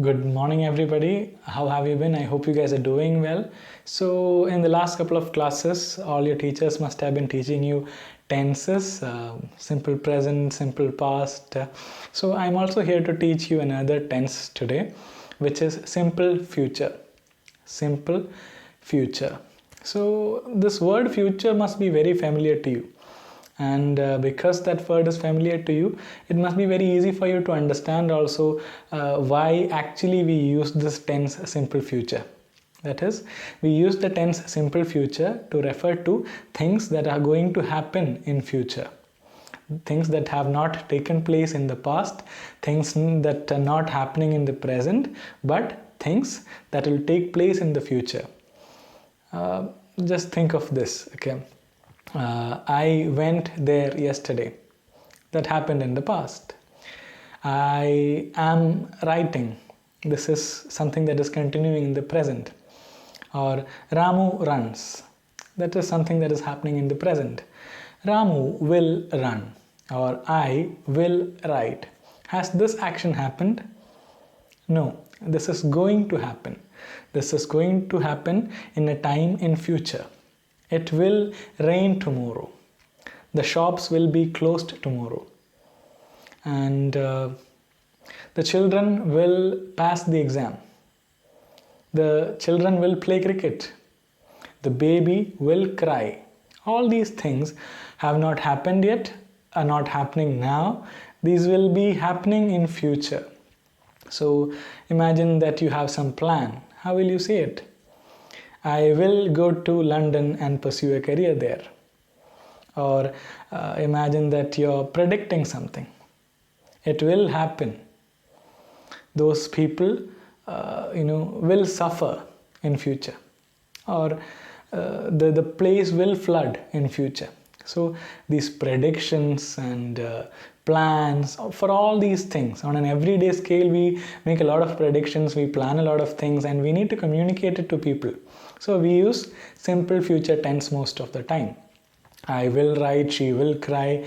Good morning, everybody. How have you been? I hope you guys are doing well. So, in the last couple of classes, all your teachers must have been teaching you tenses, simple present, simple past. So, I'm also here to teach you another tense today, which is simple future. Simple future. So, this word future must be very familiar to you, and because that word is familiar to you, it must be very easy for you to understand also why actually we use this tense simple future. That is, we use the tense simple future to refer to things that are going to happen in future, things that have not taken place in the past, things that are not happening in the present, but things that will take place in the future. Just think of this, okay? I went there yesterday. That happened in the past. I am writing. This is something that is continuing in the present. Or Ramu runs. That is something that is happening in the present. Ramu will run. Or I will write. Has this action happened? No. This is going to happen. This is going to happen in a time in future. It will rain tomorrow. The shops will be closed tomorrow. And the children will pass the exam. The children will play cricket. The baby will cry. All these things have not happened yet, are not happening now. These will be happening in future. So imagine that you have some plan. How will you say it? I will go to London and pursue a career there. Or imagine that you're predicting something. It will happen. Those people, will suffer in future. Or the place will flood in future. So these predictions and plans for all these things on an everyday scale, we make a lot of predictions, we plan a lot of things, and we need to communicate it to people. So we use simple future tense most of the time. I will write, she will cry,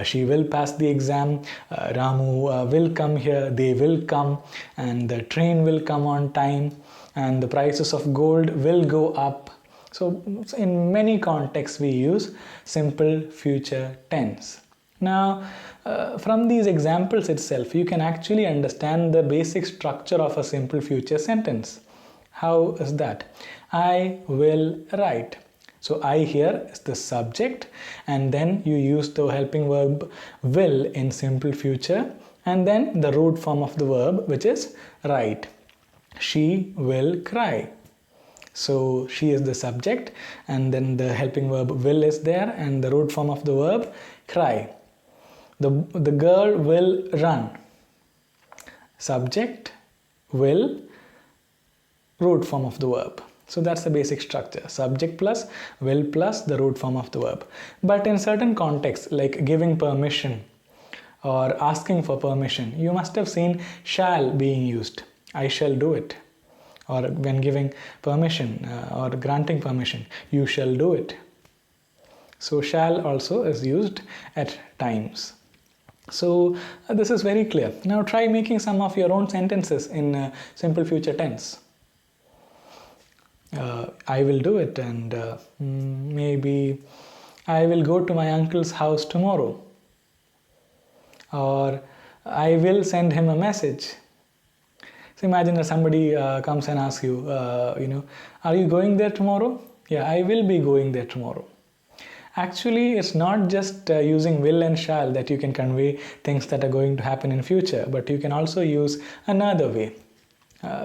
she will pass the exam, Ramu will come here, they will come, and the train will come on time, and the prices of gold will go up. So in many contexts we use simple future tense. Now, from these examples itself, you can actually understand the basic structure of a simple future sentence. How is that? I will write. So I here is the subject, and then you use the helping verb will in simple future, and then the root form of the verb, which is write. She will cry. So she is the subject, and then the helping verb will is there, and the root form of the verb cry. The girl will run. Subject, will, root form of the verb. So that's the basic structure. Subject plus will plus the root form of the verb. But in certain contexts, like giving permission or asking for permission, you must have seen shall being used. I shall do it. Or when giving permission or granting permission, you shall do it. So shall also is used at times. So this is very clear. Now try making some of your own sentences in simple future tense. I will do it, and maybe I will go to my uncle's house tomorrow. Or I will send him a message. So imagine that somebody comes and asks you, are you going there tomorrow? Yeah, I will be going there tomorrow. Actually, it's not just using will and shall that you can convey things that are going to happen in future, but you can also use another way.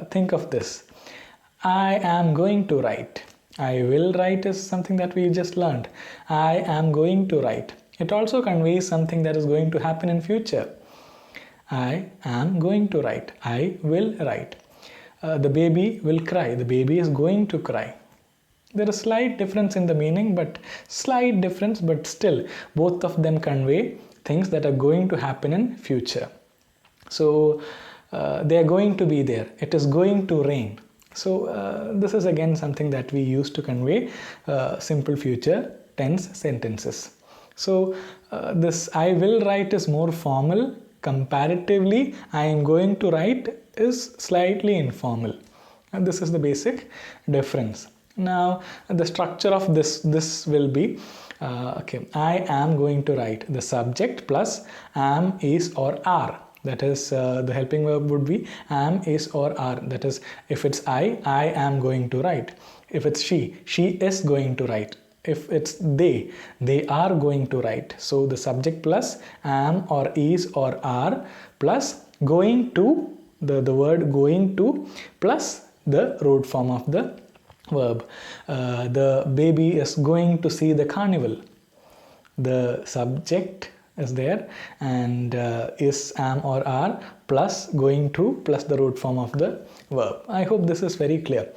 Think of this. I am going to write. I will write is something that we just learned. I am going to write. It also conveys something that is going to happen in future. I am going to write. I will write. The baby will cry. The baby is going to cry. There is slight difference in the meaning, but still both of them convey things that are going to happen in future. So they are going to be there. It is going to rain. So this is again something that we use to convey simple future tense sentences. So this I will write is more formal, comparatively I am going to write is slightly informal. And this is the basic difference. Now the structure of this will be okay, I am going to write the subject plus am, is or are. That is the helping verb would be am, is or are. That is, if it's I am going to write. If it's she is going to write. If it's they are going to write. So the subject plus am or is or are plus going to, the word going to, plus the root form of the verb. The baby is going to see the carnival. The subject is there, and is, am or are plus going to plus the root form of the verb. I hope this is very clear.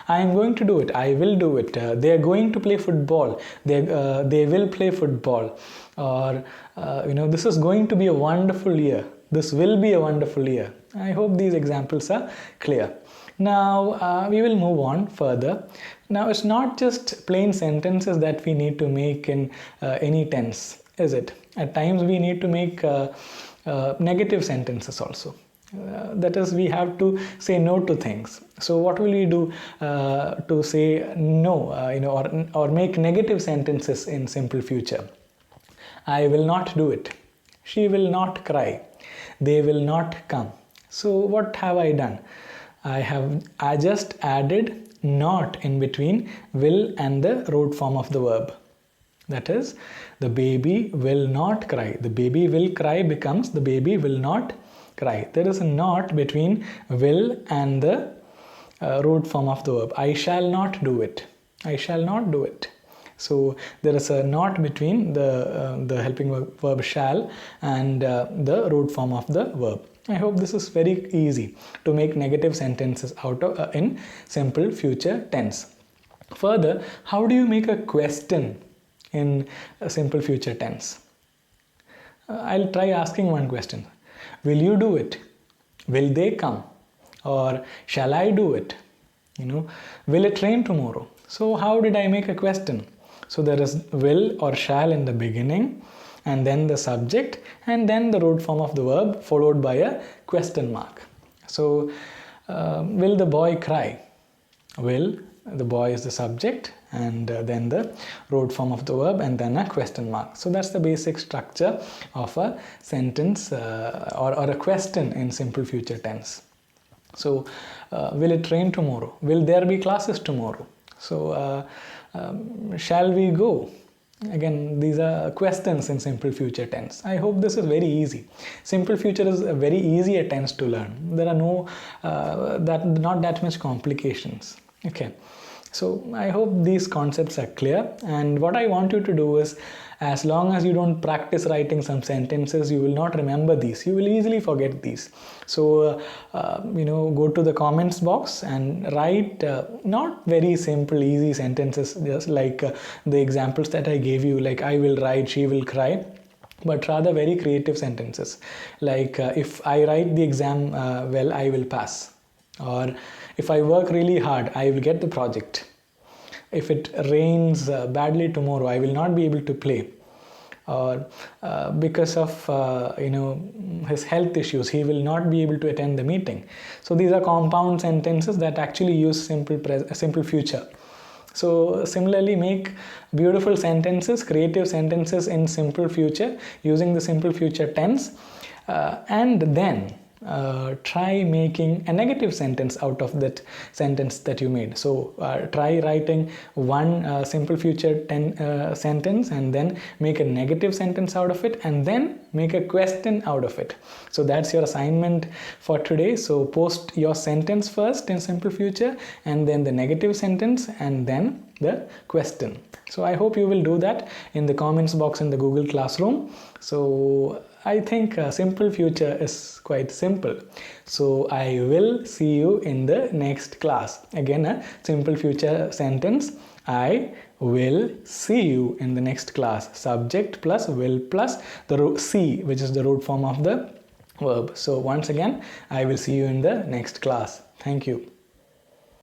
I am going to do it. I will do it. They are going to play football. They will play football. Or this is going to be a wonderful year. This will be a wonderful year. I hope these examples are clear. Now we will move on further. Now it's not just plain sentences that we need to make in any tense, is it? At times we need to make negative sentences also. That is, we have to say no to things. So what will we do to say no, or make negative sentences in simple future? I will not do it. She will not cry. They will not come. So what have I done? I just added not in between will and the root form of the verb. That is, the baby will not cry. The baby will cry becomes the baby will not cry. There is a not between will and the root form of the verb. I shall not do it. I shall not do it. So there is a not between the helping verb shall and the root form of the verb. I hope this is very easy to make negative sentences out of in simple future tense. Further, how do you make a question in a simple future tense? I'll try asking one question. Will you do it? Will they come? Or shall I do it? Will it rain tomorrow? So how did I make a question? So there is will or shall in the beginning, and then the subject, and then the root form of the verb followed by a question mark. So will the boy cry? Will, the boy is the subject, and then the root form of the verb, and then a question mark. So that's the basic structure of a sentence or a question in simple future tense. So will it rain tomorrow? Will there be classes tomorrow? So shall we go? Again, these are questions in simple future tense. I hope this is very easy. Simple future is a very easy a tense to learn. There are not that much complications. Okay. So I hope these concepts are clear, and what I want you to do is, as long as you don't practice writing some sentences, you will not remember these. You will easily forget these. So go to the comments box and write not very simple easy sentences, just like the examples that I gave you, like I will write, she will cry, but rather very creative sentences, like if I write the exam well, I will pass. Or if I work really hard, I will get the project. If it rains badly tomorrow, I will not be able to play. Or because of his health issues, he will not be able to attend the meeting. So these are compound sentences that actually use simple future. So similarly, make beautiful sentences, creative sentences in simple future using the simple future tense, and then try making a negative sentence out of that sentence that you made. So try writing one simple future sentence, and then make a negative sentence out of it, and then make a question out of it. So that's your assignment for today. So post your sentence first in simple future, and then the negative sentence, and then the question. So I hope you will do that in the comments box in the Google Classroom. So I think simple future is quite simple. So I will see you in the next class. Again, a simple future sentence. I will see you in the next class. Subject plus will plus the see, which is the root form of the verb. So once again, I will see you in the next class. Thank you.